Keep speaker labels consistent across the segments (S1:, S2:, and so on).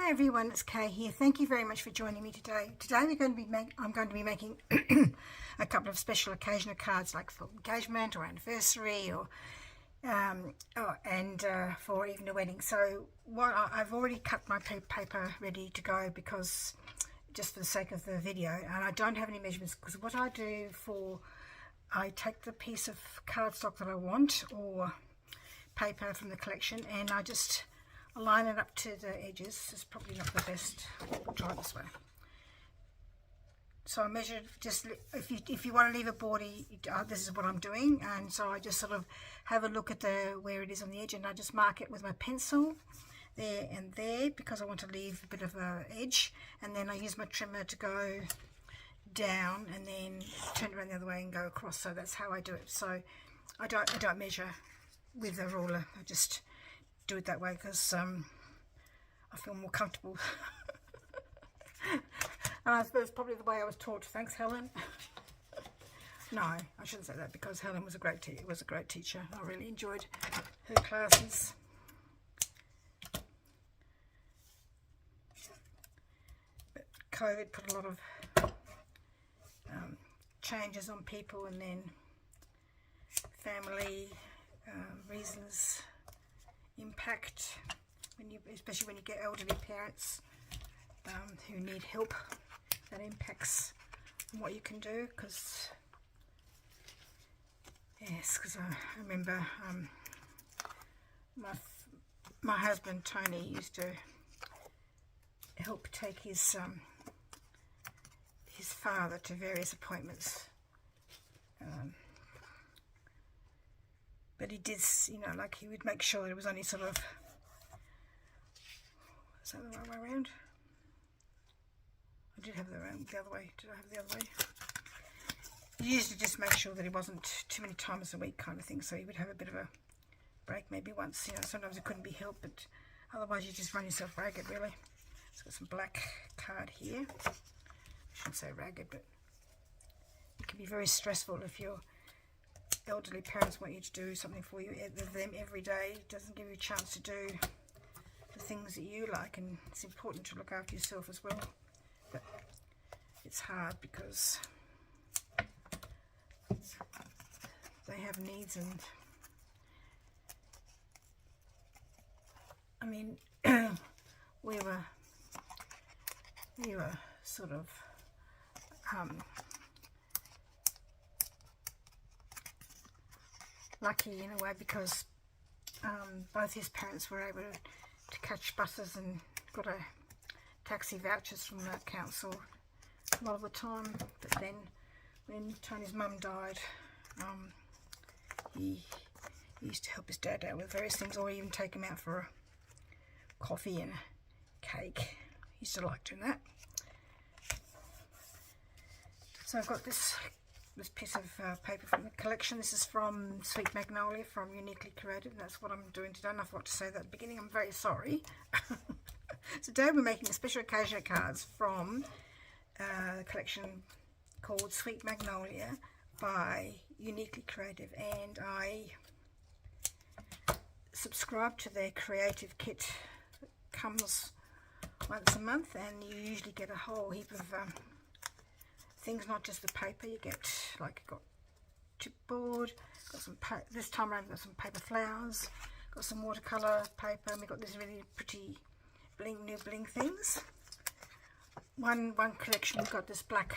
S1: Hi everyone, it's Kay here. Thank you very much for joining me today. Today I'm going to be making a couple of special occasional cards, like for engagement or anniversary, or for even a wedding. So I've already cut my paper ready to go, because just for the sake of the video, and I don't have any measurements, because what I do I take the piece of cardstock that I want, or paper from the collection, and I just line it up to the edges. It's probably not the best. We'll try this way. So I measured, just if you want to leave a border, this is what I'm doing. And so I just sort of have a look at where it is on the edge, and I just mark it with my pencil there and there, because I want to leave a bit of a edge. And then I use my trimmer to go down and then turn it around the other way and go across. So that's how I do it. So I don't measure with a ruler. I just do it that way because I feel more comfortable. And I suppose probably the way I was taught. Thanks, Helen. No, I shouldn't say that, because Helen was a great teacher. I really enjoyed her classes. But COVID put a lot of changes on people, and then family reasons impact, especially when you get elderly parents who need help. That impacts on what you can do, because I remember my husband Tony used to help take his father to various appointments, but he did, like, he would make sure it was only sort of, is that the right way around? I did have the other way. Did I have the other way? He used to just make sure that it wasn't too many times a week kind of thing, so he would have a bit of a break maybe once. Sometimes it couldn't be helped, but otherwise you just run yourself ragged, really. It's got some black card here. I shouldn't say ragged, but it can be very stressful if your elderly parents want you to do something for them every day. It doesn't give you a chance to do the things that you like, and it's important to look after yourself as well. But it's hard because they have needs, and I mean we were sort of lucky in a way, because both his parents were able to catch buses and got a taxi vouchers from the council a lot of the time. But then when Tony's mum died, he used to help his dad out with various things, or even take him out for a coffee and a cake. He used to like doing that. So I've got this piece of paper from the collection. This is from Sweet Magnolia, from Uniquely Creative. That's what I'm doing today, and I forgot to say that at the beginning. I'm very sorry. Today we're making a special occasion cards from the collection called Sweet Magnolia by Uniquely Creative, and I subscribe to their creative kit. It comes once a month, and you usually get a whole heap of things, not just the paper. You get, like, got chipboard, got some this time around got some paper flowers, got some watercolor paper, and we got this really pretty new bling things. One collection, we've got this black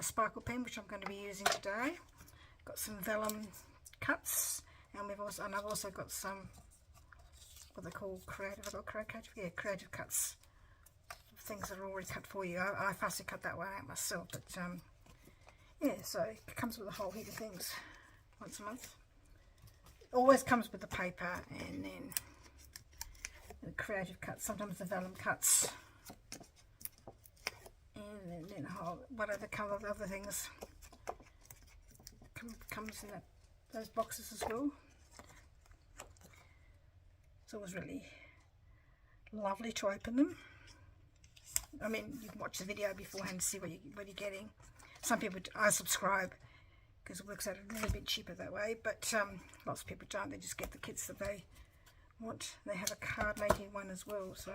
S1: sparkle pen, which I'm going to be using today. Got some vellum cuts, and I've also got some, what they call creative. I've got creative, yeah, creative cuts. Things that are already cut for you. I fussy cut that one out myself, but yeah, so it comes with a whole heap of things once a month. It always comes with the paper, and then the creative cuts, sometimes the vellum cuts, and then a whole, whatever colour the other things comes in those boxes as well. It's always really lovely to open them. I mean, you can watch the video beforehand to see what you're getting. Some people, I subscribe because it works out a little bit cheaper that way, but lots of people don't. They just get the kits that they want. They have a card making one as well, so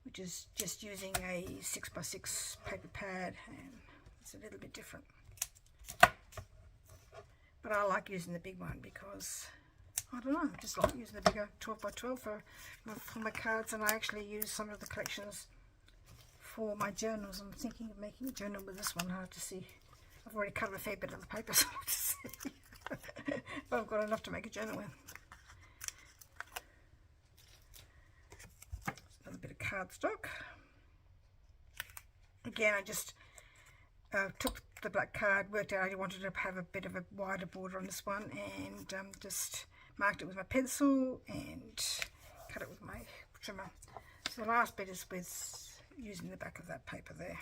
S1: which is just using a 6x6 paper pad, and it's a little bit different. But I like using the big one because, I don't know, I just like using the bigger 12x12 for my cards, and I actually use some of the collections for my journals. I'm thinking of making a journal with this one. I have to see. I've already cut a fair bit of the paper, so I have to see if I've got enough to make a journal with. Another bit of cardstock. Again, I just took the black card, worked out I wanted to have a bit of a wider border on this one, and just marked it with my pencil and cut it with my trimmer. So the last bit is with using the back of that paper there.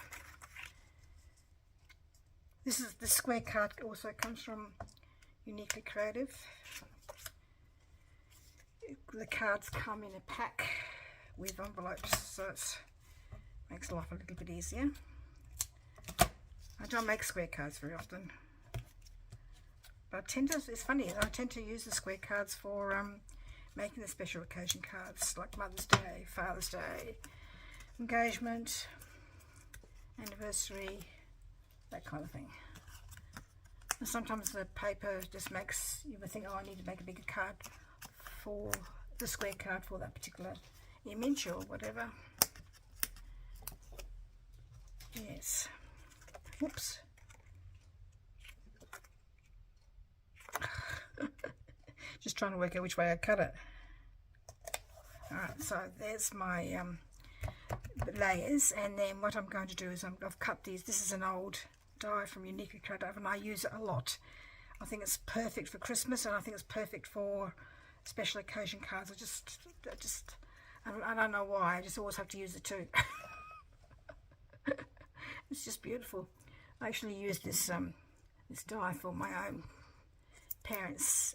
S1: This is the square card, also comes from Uniquely Creative. The cards come in a pack with envelopes, so it makes life a little bit easier. I don't make square cards very often, but it's funny, I tend to use the square cards for making the special occasion cards, like Mother's Day, Father's Day, engagement, anniversary, that kind of thing. And sometimes the paper just makes you think, oh, I need to make a bigger card for the square card for that particular image or whatever. Yes. Whoops. Just trying to work out which way I cut it. Alright, so there's my layers, and then what I'm going to do is I've cut these. This is an old die from Uniquely Creative, and I use it a lot. I think it's perfect for Christmas, and I think it's perfect for special occasion cards. I don't know why, I just always have to use it too. It's just beautiful. I actually used this this die for my own parents'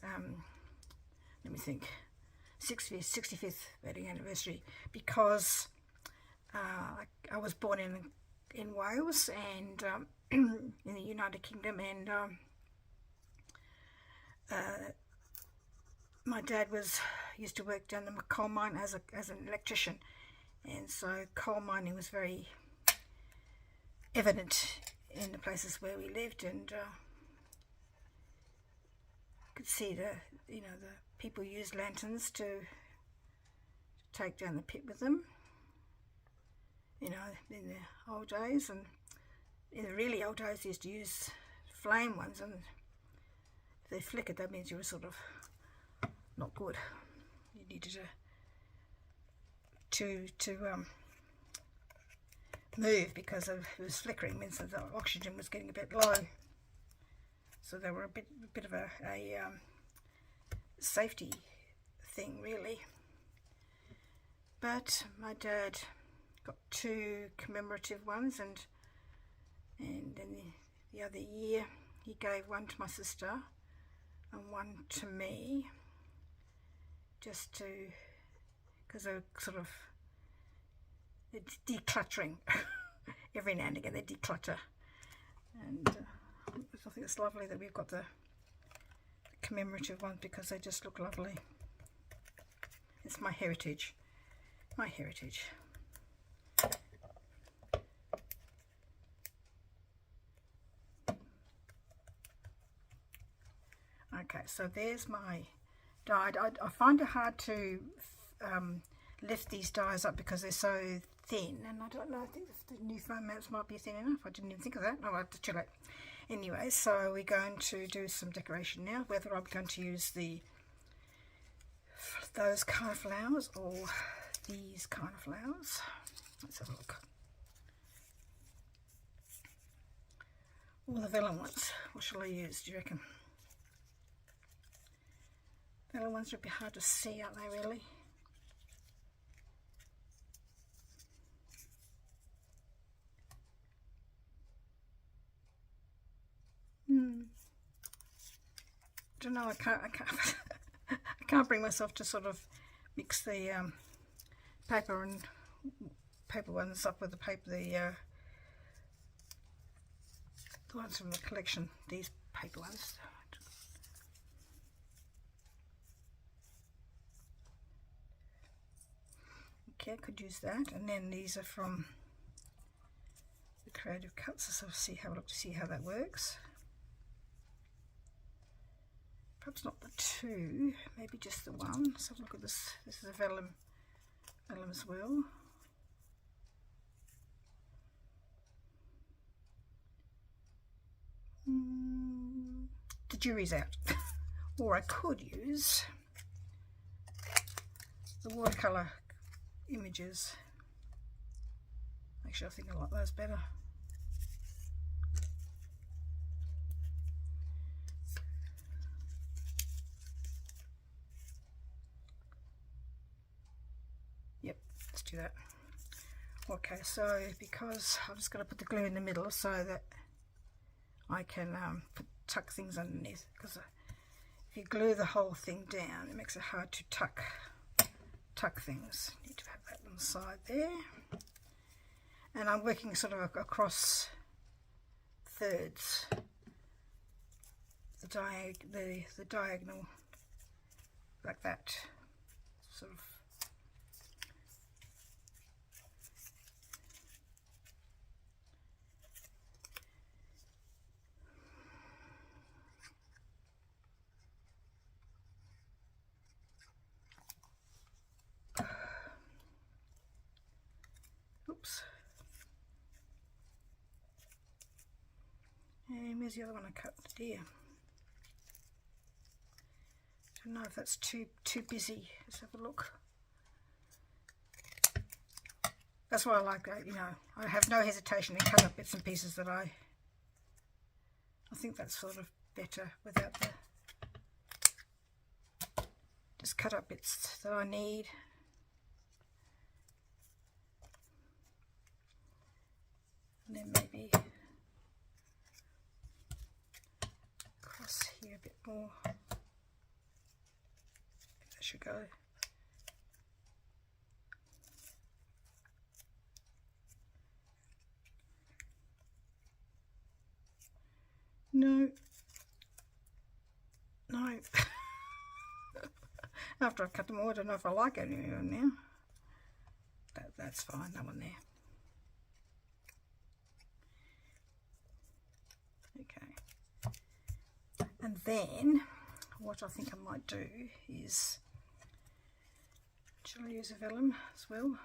S1: let me think, 65th wedding anniversary, because I was born in Wales and in the United Kingdom, and my dad used to work down the coal mine as an electrician, and so coal mining was very evident in the places where we lived, and could see the people used lanterns to take down the pit with them, in the old days. And in the really old days they used to use flame ones, and if they flickered, that means you were sort of not good. You needed to move, because it was flickering, means that the oxygen was getting a bit low. So they were a bit of a safety thing, really. But my dad got 2 commemorative ones, and then the other year he gave one to my sister and one to me, just to, because they were sort of decluttering. Every now and again they declutter, and I think it's lovely that we've got the commemorative ones, because they just look lovely. It's my heritage. My heritage. Okay, so there's my die. I find it hard to lift these dies up because they're so thin, and I don't know, I think the new foam mats might be thin enough. I didn't even think of that. No, I have to chill it. Anyway, so we're going to do some decoration now, whether I'm going to use those kind of flowers or these kind of flowers. Let's have a look. Or the vellum ones. What shall I use, do you reckon? Vellum ones would be hard to see, aren't they, really? I don't know, I can't I can't bring myself to sort of mix the paper ones up with the paper, the ones from the collection, these paper ones. Okay, I could use that. And then these are from the Creative Cuts, so I'll have a look to see how that works. Perhaps not the two, maybe just the one. Let's have a look at this. This is a vellum as well. The jury's out. Or I could use the watercolour images. Actually, I think I like those better. Yep, let's do that. Okay, so because I'm just going to put the glue in the middle so that I can tuck things underneath, because if you glue the whole thing down, it makes it hard to tuck things. You need to have that on the side there. And I'm working sort of across thirds, the diagonal, like that, sort of. Oops. And where's the other one I cut? Dear. I don't know if that's too busy. Let's have a look. That's why I like that, you know. I have no hesitation to cut up bits and pieces that I think that's sort of better without the... Just cut up bits that I need. And then maybe across here a bit more. That should go. No. After I've cut them all, I don't know if I like any of them now. That's fine, that one there. Okay. And then, what I think I might do is, shall I use a vellum as well?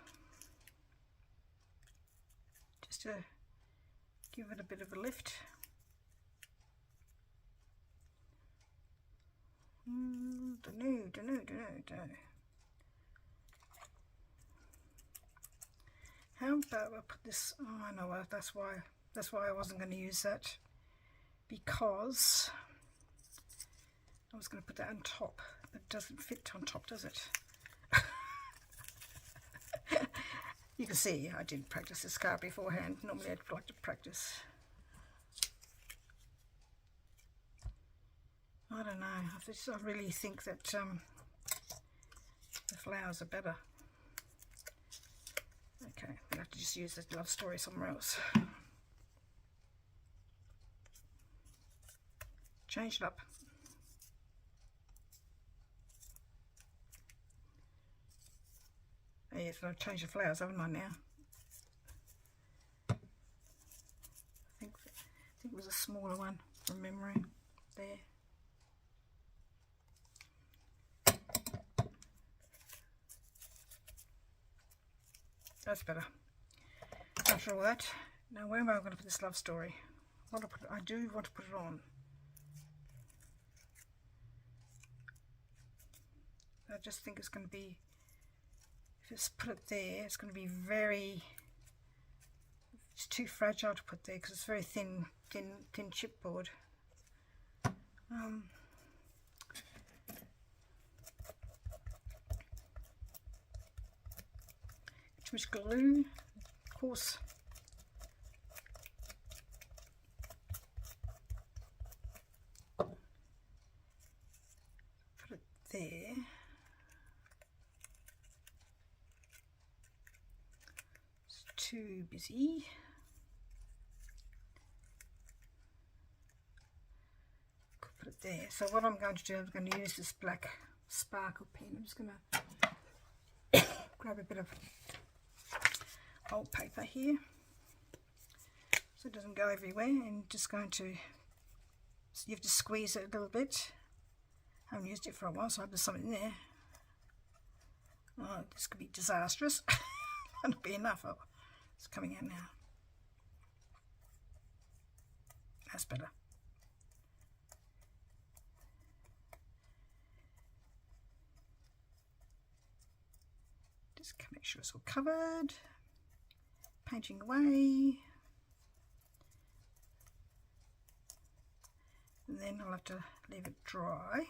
S1: Just to give it a bit of a lift. Dunno. How about I put this? Oh, I know that's why I wasn't going to use that, because I was going to put that on top, but it doesn't fit on top, does it? You can see I didn't practice this card beforehand. Normally I'd like to practice. I don't know. I really think that the flowers are better. Okay, I'll have to just use the love story somewhere else. Change it up. Oh, yes, I've changed the flowers, haven't I now? I think it was a smaller one from memory there. That's better. After all that, now where am I going to put this love story? I do want to put it on. I just think it's going to be, if it's put it there, it's going to be it's too fragile to put there because it's very thin chipboard. Too much glue, of course. Put it there. It's too busy. Put it there. So what I'm going to do, I'm going to use this black sparkle pen. I'm just going to grab a bit of old paper here, so it doesn't go everywhere. And just going to, you have to squeeze it a little bit. I haven't used it for a while, so I hope there's something there. Oh, this could be disastrous. That'll be enough. Oh, it's coming out now. That's better. Just make sure it's all covered. Painting away. And then I'll have to leave it dry.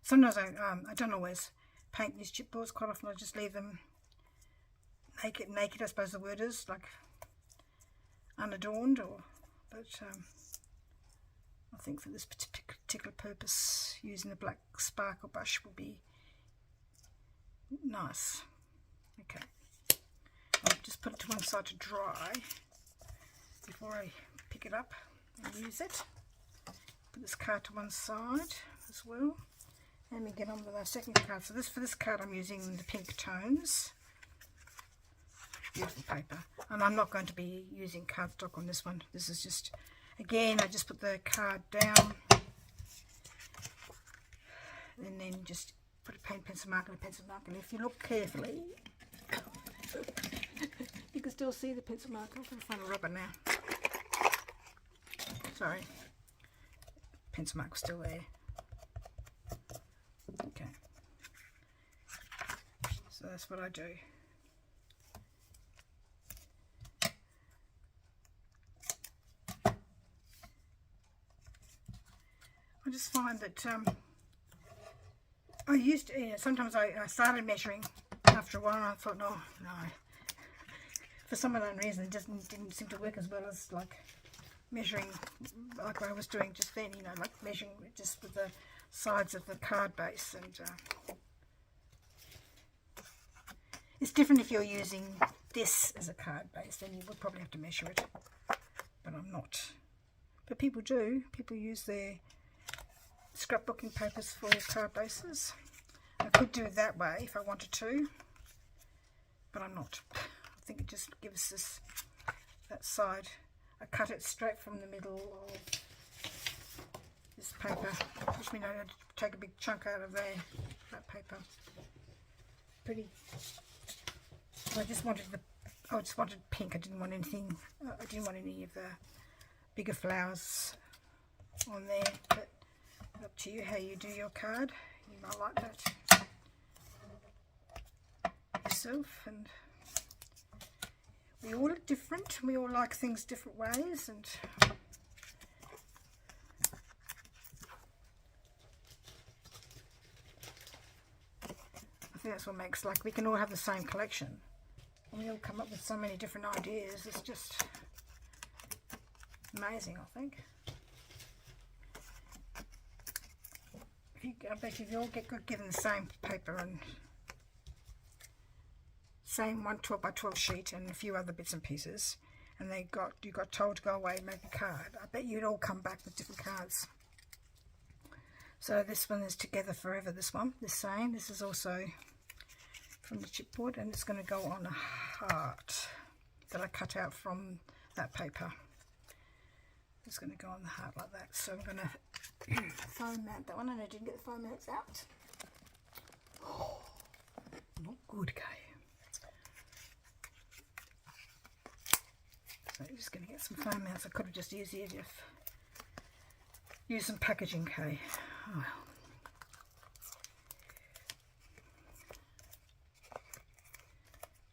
S1: Sometimes I don't always paint these chipboards. Quite often I just leave them naked, I suppose the word is, like unadorned. But I think for this particular purpose, using the black sparkle brush will be nice. Okay, I'll just put it to one side to dry before I pick it up and use it. Put this card to one side as well. And we get on with our second card. So for this card I'm using the pink tones. Beautiful paper. And I'm not going to be using cardstock on this one. This is just, again, I just put the card down. And then just put a pencil marker and a pencil marker. And if you look carefully, you can still see the pencil marker. I'm going to find a rubber now. Sorry. Pencil marker's still there. Okay, so that's what I do. I just find that I used to, sometimes I started measuring after a while, and I thought, no, for some unknown reason it didn't seem to work as well as like measuring like I was doing just then, like measuring just with the sides of the card base. And it's different if you're using this as a card base, then you would probably have to measure it, but I'm not. But people do. People use their scrapbooking papers for card bases. I could do it that way if I wanted to, but I'm not. I think it just gives us that side. I cut it straight from the middle of this paper, which means I had to take a big chunk out of there, that paper. Pretty. So I just wanted pink. I didn't want anything. I didn't want any of the bigger flowers on there. But up to you how you do your card. You might like that yourself. And we all are different. We all like things different ways, and I think that's what makes, like, we can all have the same collection and we all come up with so many different ideas. It's just amazing, I think. I bet if you all get given the same paper and same 12 by 12 sheet and a few other bits and pieces, and you got told to go away and make a card, I bet you'd all come back with different cards. So this one is Together Forever, this same. This is also from the chipboard, and it's going to go on a heart that I cut out from that paper. It's going to go on the heart like that. So I'm going to foam mount that one, and I didn't get the foam mounts out. Oh, not good, okay. So I'm just going to get some foam mounts. I could have just used some packaging, okay. Oh well.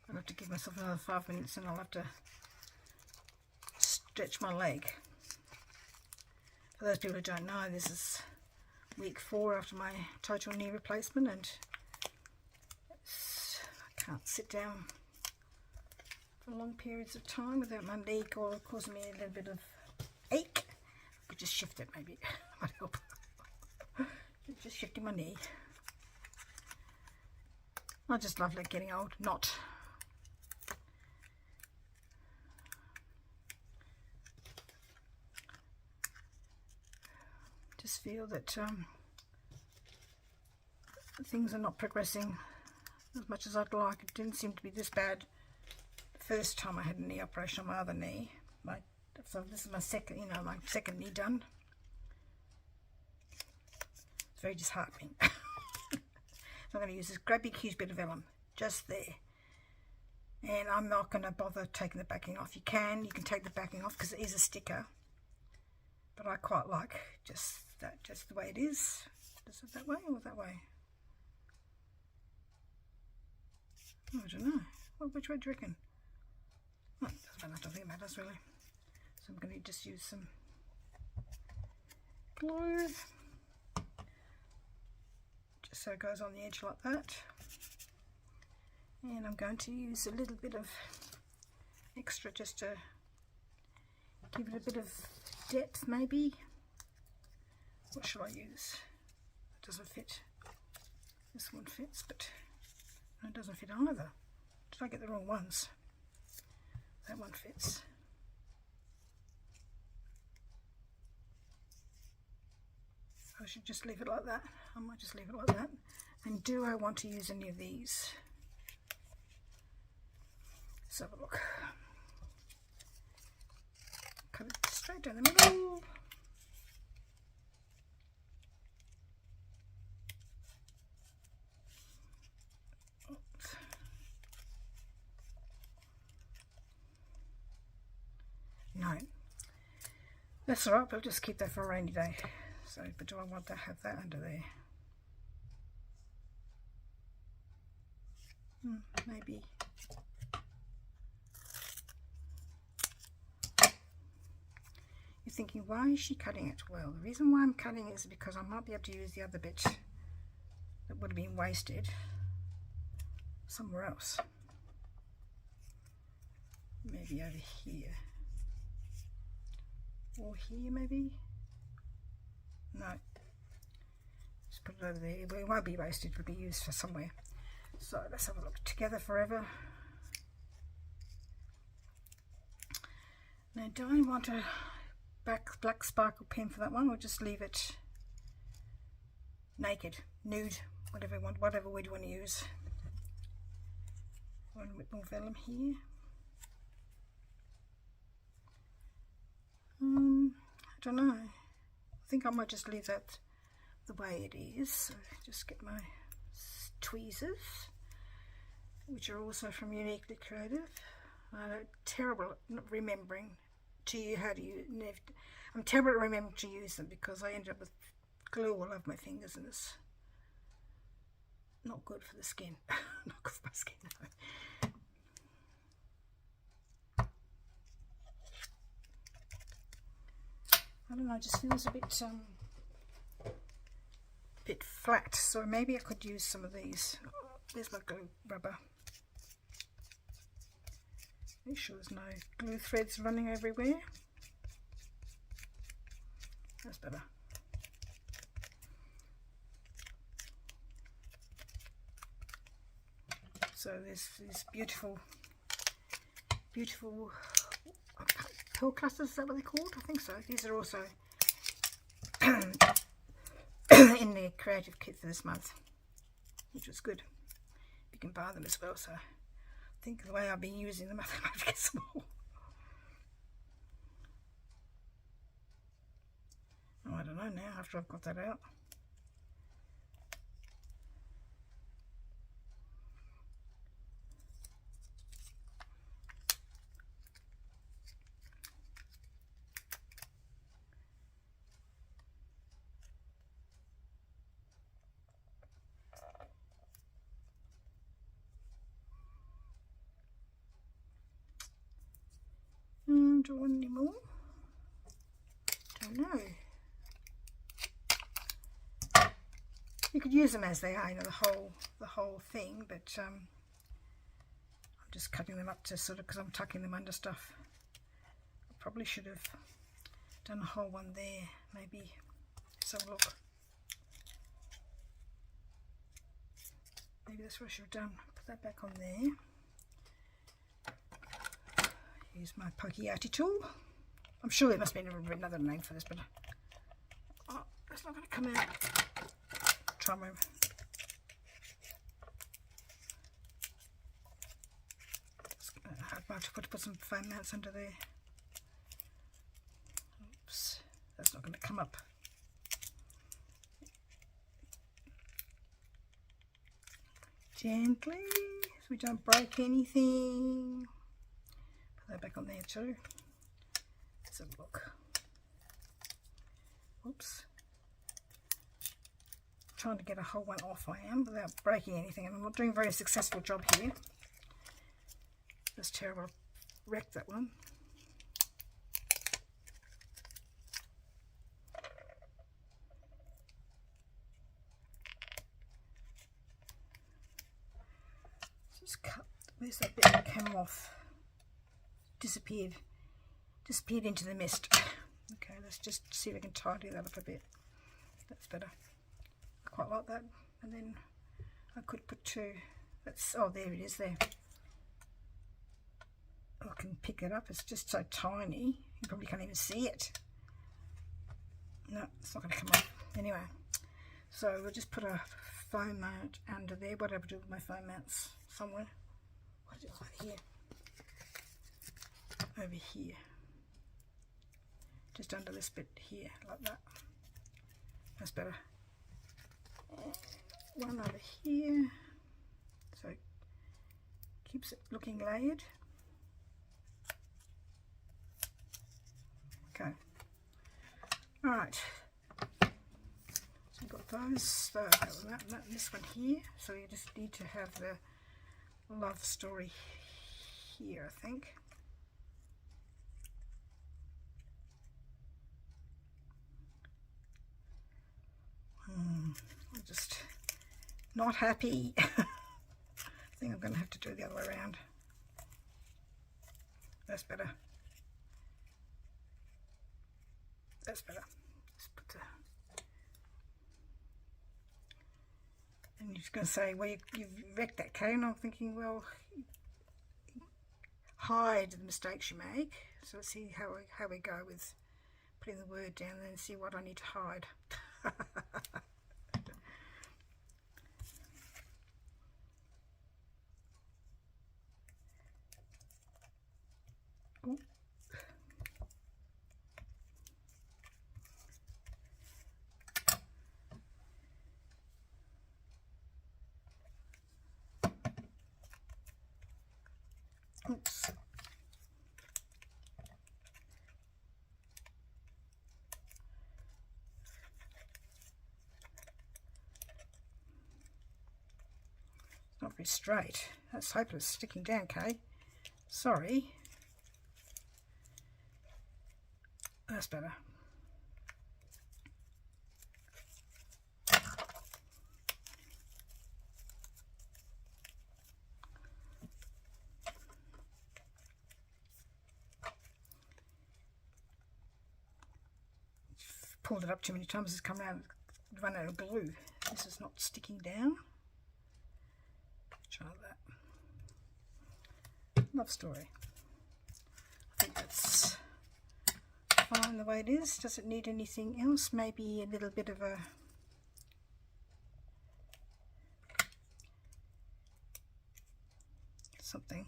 S1: I'll have to give myself another 5 minutes, and I'll have to stretch my leg. For those people who don't know, this is week 4 after my total knee replacement, and I can't sit down for long periods of time without my leg causing me a little bit of ache. I could just shift it, maybe. Might help. Just shifting my knee. I just love getting old. Not. Just feel that things are not progressing as much as I'd like. It didn't seem to be this bad the first time I had a knee operation on my other knee. So this is my second, my second knee done. It's very disheartening. So I'm going to use this great big huge bit of vellum just there. And I'm not going to bother taking the backing off. You can take the backing off because it is a sticker. But I quite like just the way it is. Is it that way or that way? Oh, I don't know. Well, which way do you reckon? Oh, I don't think it matters really. So I'm going to just use some glue. Just so it goes on the edge like that. And I'm going to use a little bit of extra just to give it a bit of depth maybe. What should I use? It doesn't fit. This one fits, but no, it doesn't fit either. Did I get the wrong ones? That one fits. I should just leave it like that. I might just leave it like that. And do I want to use any of these? Let's have a look. Cut it straight down the middle. Oops. No. That's alright, but I'll just keep that for a rainy day. So, but do I want to have that under there? Maybe. You're thinking, why is she cutting it? Well, the reason why I'm cutting it is because I might be able to use the other bit that would have been wasted somewhere else. Maybe over here. Or here maybe? No. Just put it over there. It won't be wasted, it will be used for somewhere. So let's have a look. Together Forever. Now, do I want a black sparkle pen for that one, or just leave it naked, nude, whatever word you want to use? One bit more vellum here. I don't know. I think I might just leave that the way it is. So just get my tweezers, which are also from Uniquely Creative. I'm terrible at remembering how to use. I'm terrible at remembering to use them because I end up with glue all over my fingers, and it's not good for the skin. Not good for my skin. I don't know, it just feels a bit flat, so maybe I could use some of these. There's my glue rubber. Make sure there's no glue threads running everywhere. That's better. So there's these beautiful pearl clusters, is that what they're called? I think so. These are also in the creative kit for this month, which was good. You can buy them as well, so I think the way I've been using them, I think I might get some more. Oh, I don't know now, after I've got that out. Do I want any more? Don't know. You could use them as they are, the whole thing, but I'm just cutting them up to sort of, because I'm tucking them under stuff. I probably should have done a whole one there, maybe. Let's have a look. Maybe that's what I should have done. Put that back on there. Use my Pokiati tool. I'm sure there must be another name for this, but oh, that's not going to come out. Try my to put some foam mounts under there. Oops, that's not going to come up. Gently, so we don't break anything. Put that back on there too. Let's have a look. Oops. Trying to get a whole one off I am without breaking anything, and I'm not doing a very successful job here. That's terrible. I wrecked that one. Just cut. Where's that bit that came off? Disappeared into the mist. Okay, let's just see if we can tidy that up a bit. That's better. I quite like that. And then I could put two. That's, oh, there it is there. I can pick it up. It's just so tiny. You probably can't even see it. No, it's not going to come off. Anyway, so we'll just put a foam mount under there. What do I do with my foam mounts? Somewhere. What is it like here? Over here. Just under this bit here, like that. That's better. And one over here. So it keeps it looking layered. Okay. Alright. So we've got those, that, and this one here. So you just need to have the love story here, I think. I'm just not happy. I think I'm going to have to do it the other way around. That's better. That's better. Just put the... And you're just going to say, well, you've wrecked that, Kay. And I'm thinking, well, hide the mistakes you make. So let's see how we go with putting the word down and then see what I need to hide. Oops. It's not very straight. Let's hope it's sticking down, Kay. Sorry. That's better. Pulled it up too many times, it's come out, run out of glue. This is not sticking down. Try that. Love story. I think that's fine the way it is. Does it need anything else? Maybe a little bit of a something.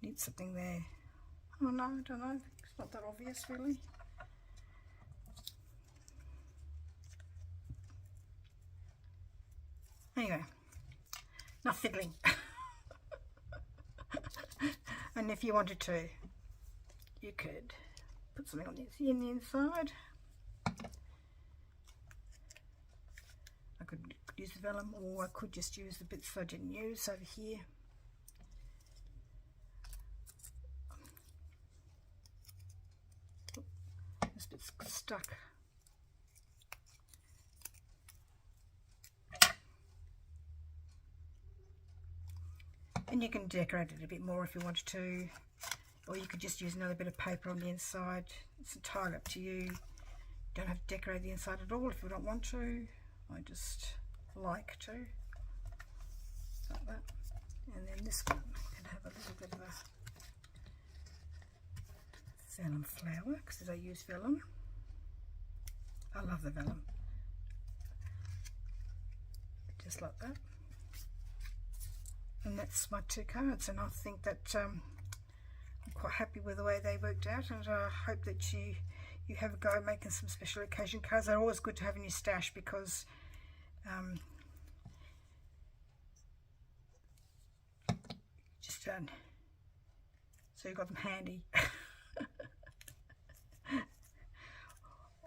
S1: Need something there. Oh no, I don't know. It's not that obvious really. Anyway, enough fiddling. And if you wanted to, you could put something on the inside. I could use the vellum, or I could just use the bits I didn't use over here. This bit's stuck. And you can decorate it a bit more if you wanted to, or you could just use another bit of paper on the inside. It's entirely up to you. You don't have to decorate the inside at all if you don't want to. I just like to, like that. And then this one can have a little bit of a vellum flower, because I use vellum. I love the vellum. Just like that. And that's my 2 cards, and I think that I'm quite happy with the way they worked out, and I hope that you have a go making some special occasion cards. They're always good to have in your stash because just so you've got them handy.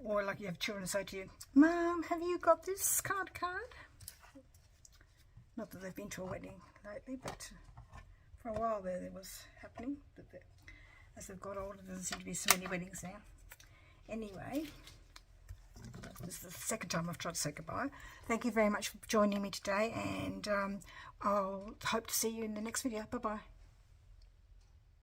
S1: Or like you have children say to you, "Mum, have you got this card?" Not that they've been to a wedding lately, but for a while there was happening. But as they've got older, there doesn't seem to be so many weddings now. Anyway, this is the second time I've tried to say goodbye. Thank you very much for joining me today, and I'll hope to see you in the next video. Bye-bye.